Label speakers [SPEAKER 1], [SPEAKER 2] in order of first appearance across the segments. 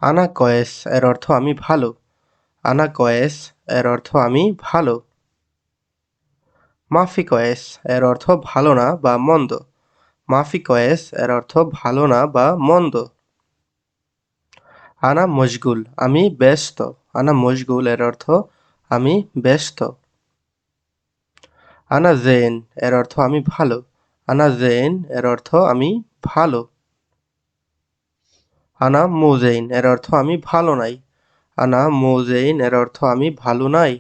[SPEAKER 1] আনা কয়েস এর অর্থ আমি ভালো। আনা কয়েস এর অর্থ আমি ভালো। মাফি কয়েস এর অর্থ ভালো না বা মন্দ। মাফি কয়েস এর অর্থ ভালো না বা মন্দ। আনা মশগুল আমি ব্যস্ত। আনা মশগুল এর অর্থ আমি ব্যস্ত। আনা জেন এর অর্থ আমি ভালো। আনা জেন এর অর্থ আমি ভালো। আনা মোজেইন এর অর্থ আমি ভালো নাই। আনা মোজেইন এর অর্থ আমি ভালো নাই।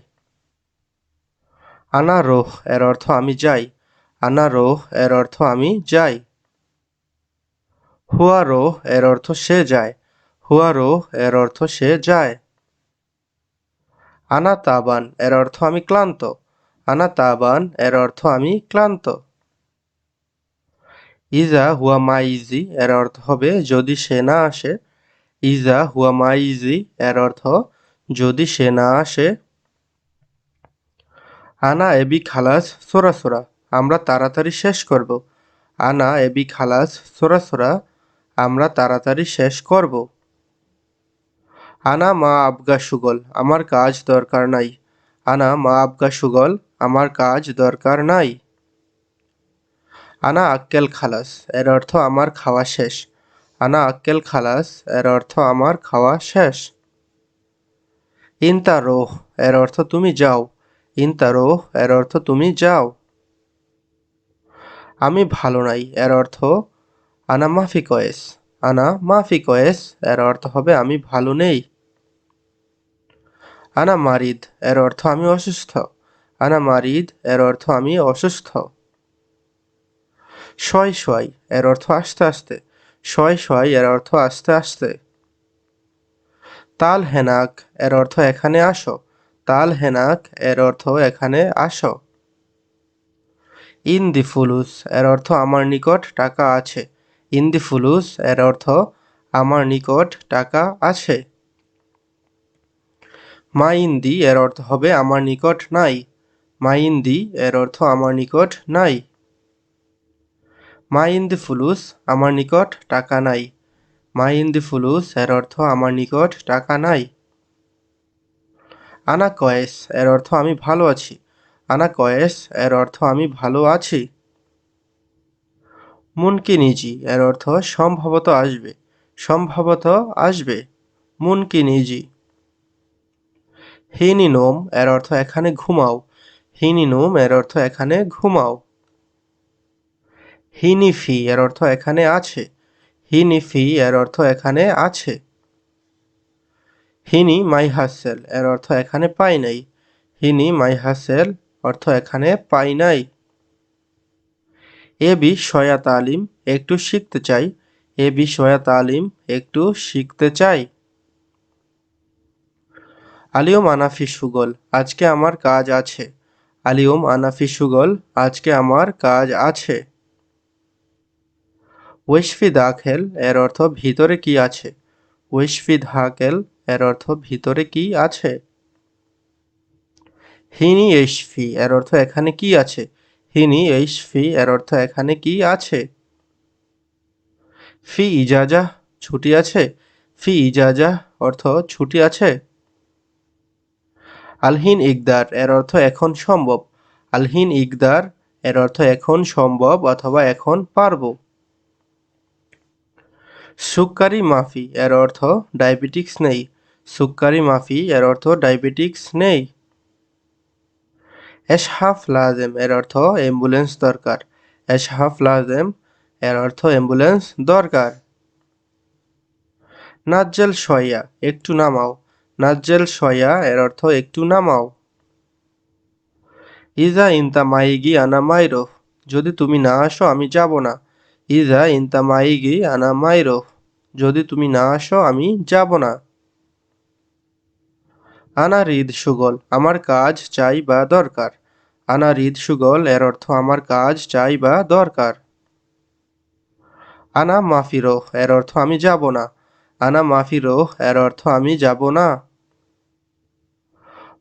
[SPEAKER 1] আনা রোহ এর অর্থ আমি যাই। আনা রোহ এর অর্থ আমি যাই। হুয়া রোহ এর অর্থ সে যায়। হুয়া রোহ এর অর্থ সে যায়। আনা তাবান এর অর্থ আমি ক্লান্ত। আনা তাবান এর অর্থ আমি ক্লান্ত। ইজা হুয়া মাইজি এর অর্থ হবে যদি সে না আসে। ইজা হুয়া মাইজি এর অর্থ যদি সে না আসে। আনা এবি খালাস সোরা সোরা আমরা তাড়াতাড়ি শেষ করব। আনা এবি খালাস সোরা সোরা আমরা তাড়াতাড়ি শেষ করব। আনা মা আবগা সুগল আমার কাজ দরকার নাই। আনা মা আবগা সুগল আমার কাজ দরকার নাই। আনা আক্কেল খালাস এর অর্থ আমার খাওয়া শেষ। আনা আক্কেল খালাস এর অর্থ আমার খাওয়া শেষ। ইনতা রোহ এর অর্থ তুমি যাও। ইনতা রোহ এর অর্থ তুমি যাও। আমি ভালো নাই এর অর্থ আনা মাফি কয়েস। আনা মাফি কয়েস এর অর্থ হবে আমি ভালো নেই। আনা মারিদ এর অর্থ আমি অসুস্থ। আনা মারিদ এর অর্থ আমি অসুস্থ। শয় শয় এর অর্থ আস্তে আস্তে। শয় শয় এর অর্থ আস্তে আস্তে। তাল হেনাক এর অর্থ এখানে আসো। তাল হেনাক এর অর্থ এখানে আসো। ইন দি ফুলুস এর অর্থ আমার নিকট টাকা আছে। ইন দি ফুলুস এর অর্থ আমার নিকট টাকা আছে। মা ইন্দি এর অর্থ হবে আমার নিকট নাই। মা ইন্দি এর অর্থ আমার নিকট নাই। মা ইন্দি ফুলুস আমার নিকট টাকা নাই। মা ইন্দি ফুলুস এর অর্থ আমার নিকট টাকা নাই। আনা কয়েস এর অর্থ আমি ভালো আছি। আনা কয়েস এর অর্থ আমি ভালো আছি। মুনকিনিজি এর অর্থ সম্ভবত আসবে। সম্ভবত আসবে। মুনকিনিজি। হিনিনোম এর অর্থ এখানে ঘুমাও। হিনিনোম এর অর্থ এখানে ঘুমাও। হিনিফি এর অর্থ এখানে আছে। হিনিফি এর অর্থ এখানে আছে। হিনি মাই হাসেল এর অর্থ এখানে পাই নাই। হিনি মাই হাসেল অর্থ এখানে পাই নাই। এ বিষয়া তালিম একটু শিখতে চাই। এ বিষয়া তালিম একটু শিখতে চাই। আলিয়ম আনাফি সুগল আজকে আমার কাজ আছে। আলিয়ম আনাফি সুগল আজকে আমার কাজ আছে। ওয়েশফি দাখেল এর অর্থ ভিতরে কি আছে। ওয়েশফি ধাকেল এর অর্থ ভিতরে কি আছে। হিনি এইশফি এর অর্থ এখানে কি আছে। হিনি এইশফি এর অর্থ এখানে কি আছে। ফি ইজাজা ছুটি আছে। ফি ইজাজা অর্থ ছুটি আছে। আলহিন ইকদার এর অর্থ এখন সম্ভব। আলহিন ইকদার এর অর্থ এখন সম্ভব অথবা এখন পারবো। সুক্কারি মাফি এর অর্থ ডায়াবেটিক্স নেই। সুক্কারি মাফি এর অর্থ ডায়াবেটিক্স নেই। এসহাফ লাজেম এর অর্থ অ্যাম্বুলেন্স দরকার। এসহাফ লাজেম এর অর্থ অ্যাম্বুলেন্স দরকার। নাজ্জেল শয়া একটু নামাও। নাজ্জেল শয়া এর অর্থ একটু নামাও। ইজা ইনতা মাইগি আনা মাইরো যদি তুমি না আসো আমি যাব না। ইজা ইনতা মাইগি আনা মাইরো যদি তুমি না আসো আমি যাব না। আনা রিদ সুগল আমার কাজ চাই বা দরকার। আনা রিদ সুগল এর অর্থ আমার কাজ চাই বা দরকার। আনা মাফিরোহ এর অর্থ আমি যাব না। আনা মাফিরোহ এর অর্থ আমি যাব না।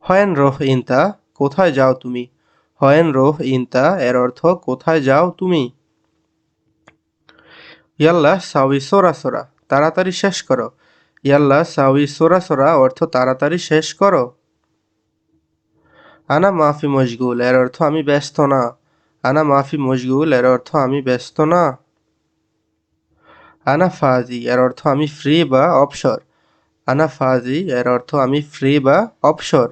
[SPEAKER 1] হয়েন রোহ ইনতা কোথায় যাও তুমি। হয়েন রোহ ইনতা এর অর্থ কোথায় যাও তুমি। ইয়াল্লা সাউই সোরা সোরা তাড়াতাড়ি শেষ করো। ইয়াল্লা সাউই সোরা সোরা অর্থ তাড়াতাড়ি শেষ করো। আনা মাফি মশগুল এর অর্থ আমি ব্যস্ত না। আনা মাফি মশগুল এর অর্থ আমি ব্যস্ত না। আনা ফাজি এর অর্থ আমি ফ্রি বা অবসর। আনা ফাজি এর অর্থ আমি ফ্রি বা অবসর।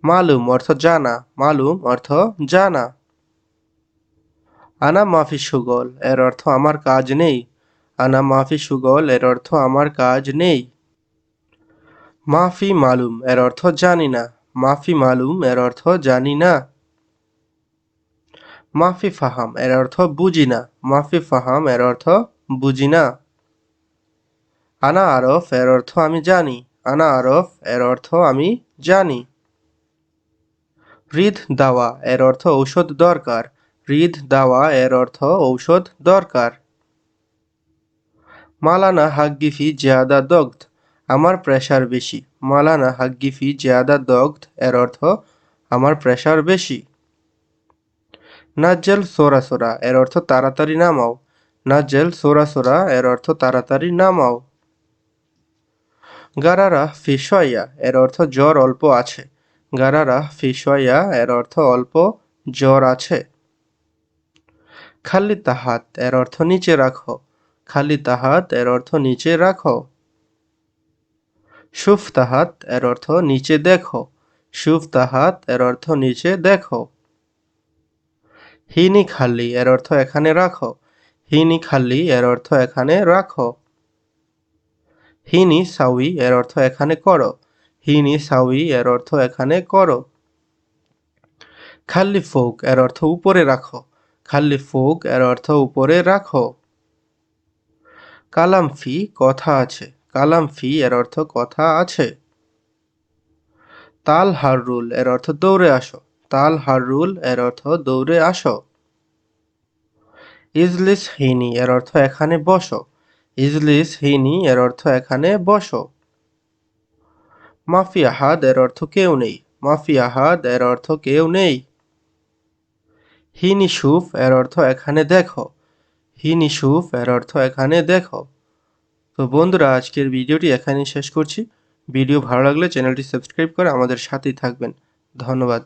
[SPEAKER 1] মালুম অর্থ জানা। মালুম অর্থ জানা। আনা মাফি সুগল এর অর্থ আমার কাজ নেই। আনা মাফি সুগল এর অর্থ আমার কাজ নেই। মাফি মালুম এর অর্থ জানি না। মাফি মালুম এর অর্থ জানি না। মাফি ফাহাম এর অর্থ বুঝি না। মাফি ফাহাম এর অর্থ বুঝি না। আনা আরফ এর অর্থ আমি জানি। আনা আরফ এর অর্থ আমি জানি। রিদ দাওয়া এর অর্থ ঔষধ দরকার। রিদ দাওয়া এর অর্থ ঔষধ দরকার। মালানা হাগ্গিফি জিয়াদা দগ্ধ আমার প্রেশার বেশি। মালানা হাগ্গিফি জিয়াদা দগ্ধ এর অর্থ আমার প্রেশার বেশি। নাজ্জেল সোরা সোরা এর অর্থ তাড়াতাড়ি নামাও। নাজ্জেল সোরা সোরা এর অর্থ তাড়াতাড়ি নামাও। গারারা ফিসয়া এর অর্থ জ্বর অল্প আছে। গারারা ফিসয়া এর অর্থ অল্প জ্বর আছে। খালি তাহাত এর অর্থ নিচে রাখো। খালি তাহাত এর অর্থ নিচে রাখো। শুফ তাহাত এর অর্থ নিচে দেখো। শুফ তাহাত এর অর্থ নিচে দেখো। হিনি খালি এর অর্থ এখানে রাখো। হিনি খালি এর অর্থ এখানে রাখো। হিনি সাউই এর অর্থ এখানে করো। হিনি সাউই এর অর্থ এখানে করো। খাল্লি ফোক এর অর্থ উপরে রাখো। খাল্লি ফোক এর অর্থ উপরে রাখো। কালাম ফি কথা আছে। কালাম ফি এর অর্থ কথা আছে। তাল হাররুল এর অর্থ দৌড়ে আসো। তাল হাররুল এর অর্থ দৌড়ে আসো। ইজলিস হিনি এর অর্থ এখানে বসো। ইজলিস হিনি এর অর্থ এখানে বসো। মাফি আহাদ এর অর্থ কেউ নেই। মাফি আহাদ এর অর্থ কেউ নেই। হিনি সুফ এর অর্থ এখানে দেখো। হিনি সুফ এর অর্থ এখানে দেখো। তো বন্ধুরা আজকের ভিডিওটি এখানেই শেষ করছি। ভিডিও ভালো লাগলে চ্যানেলটি সাবস্ক্রাইব করে আমাদের সাথেই থাকবেন। ধন্যবাদ।